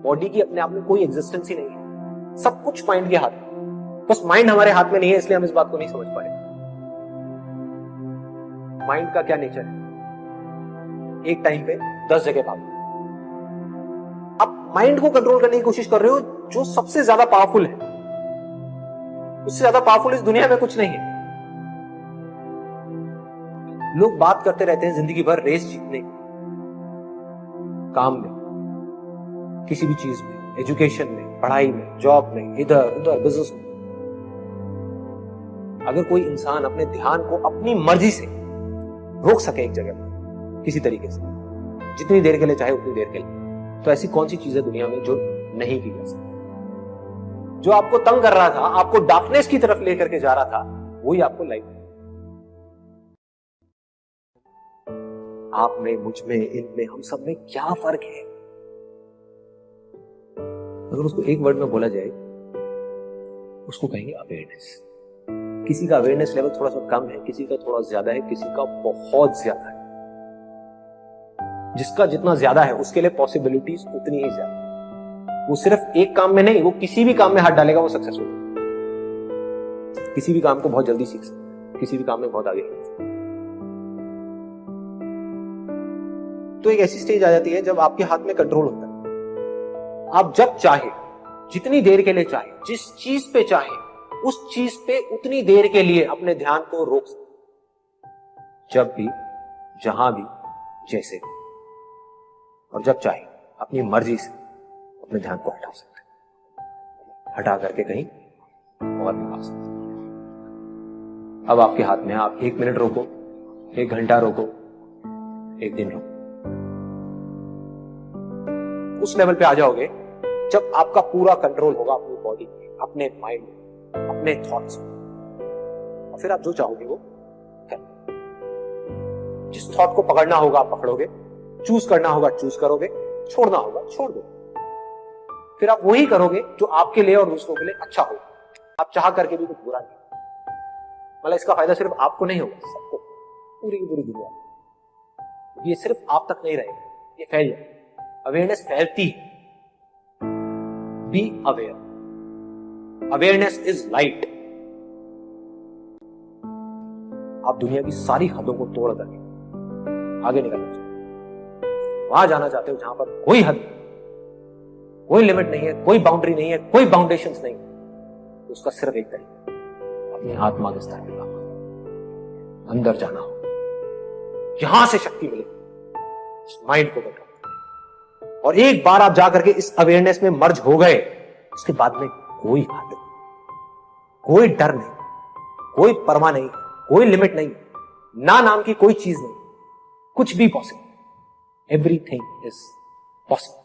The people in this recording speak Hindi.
बॉडी की अपने आप में कोई एग्जिस्टेंस ही नहीं है, सब कुछ माइंड के हाथ में। बस माइंड हमारे हाथ में नहीं है, इसलिए हम इस बात को नहीं समझ पा रहे। माइंड का क्या नेचर है? एक टाइम पे 10 जगह भागो। आप माइंड को कंट्रोल करने की कोशिश कर रहे हो जो सबसे ज्यादा पावरफुल है। उससे ज्यादा पावरफुल इस दुनिया में कुछ नहीं है। लोग बात करते रहते हैं जिंदगी भर रेस जीतने की, काम में, किसी भी चीज में, एजुकेशन में, पढ़ाई में, जॉब में, इधर उधर, बिजनेस में। अगर कोई इंसान अपने ध्यान को अपनी मर्जी से रोक सके एक जगह पर किसी तरीके से, जितनी देर के लिए चाहे उतनी देर के लिए, तो ऐसी कौन सी चीज है दुनिया में जो नहीं की जा सकती? जो आपको तंग कर रहा था, आपको डार्कनेस की तरफ लेकर के जा रहा था, वही आपको लाइट। आप में, मुझ में, इनमें, हम सब में क्या फर्क है? अगर उसको एक वर्ड में बोला जाए, उसको कहेंगे अवेयरनेस। किसी का अवेयरनेस लेवल थोड़ा सा कम है, किसी का थोड़ा ज्यादा है, किसी का बहुत ज्यादा है। जिसका जितना ज्यादा है उसके लिए पॉसिबिलिटीज उतनी ही ज्यादा। वो सिर्फ एक काम में नहीं, वो किसी भी काम में हाथ डालेगा वो सक्सेसफुल। किसी भी काम को बहुत जल्दी सीख सकता है, किसी भी काम में बहुत आगे है। तो एक ऐसी स्टेज आ जाती है जब आपके हाथ में कंट्रोल होता है। आप जब चाहे, जितनी देर के लिए चाहे, जिस चीज पे चाहे, उस चीज पे उतनी देर के लिए अपने ध्यान को रोक सकते, जब भी, जहां भी, जैसे भी। और जब चाहे अपनी मर्जी से अपने ध्यान को हटा सकते, हटा करके कहीं और भी आ सकते। अब आपके हाथ में है, आप 1 मिनट रोको, 1 घंटा रोको, 1 दिन रोको। उस लेवल पे आ जाओगे जब आपका पूरा कंट्रोल होगा अपनी बॉडी में, अपने माइंड में, अपने थॉट्स में। और फिर आप जो चाहोगे वो करना। जिस थॉट को पकड़ना होगा आप पकड़ोगे, चूज करना होगा चूज करोगे, छोड़ना होगा छोड़ दो। फिर आप वही करोगे जो आपके लिए और दूसरों के लिए अच्छा हो। आप चाह करके भी कुछ बुरा नहीं, मतलब इसका फायदा सिर्फ आपको नहीं होगा, सबको, पूरी की पूरी दुनिया। ये सिर्फ आप तक नहीं रहेगा, ये फैल जाए। अवेयरनेस फैलती है। Be aware. Awareness is light. आप दुनिया की सारी हदों को तोड़ करके आगे निकलना चाहते हो, वहां जाना चाहते हो जहां पर कोई हद, कोई लिमिट नहीं है, कोई बाउंड्री नहीं है, कोई बाउंडेशंस नहीं है। उसका सिर्फ एक तरीका, अपनी आत्मा के स्तर पर काम करना, अंदर जाना हो, यहां से शक्ति मिलेगी माइंड को कंट्रोल। और एक बार आप जाकर के इस अवेयरनेस में मर्ज हो गए, उसके बाद में कोई हद नहीं, कोई डर नहीं, कोई परवाह नहीं, कोई लिमिट नहीं, ना नाम की कोई चीज नहीं, कुछ भी पॉसिबल। Everything is possible.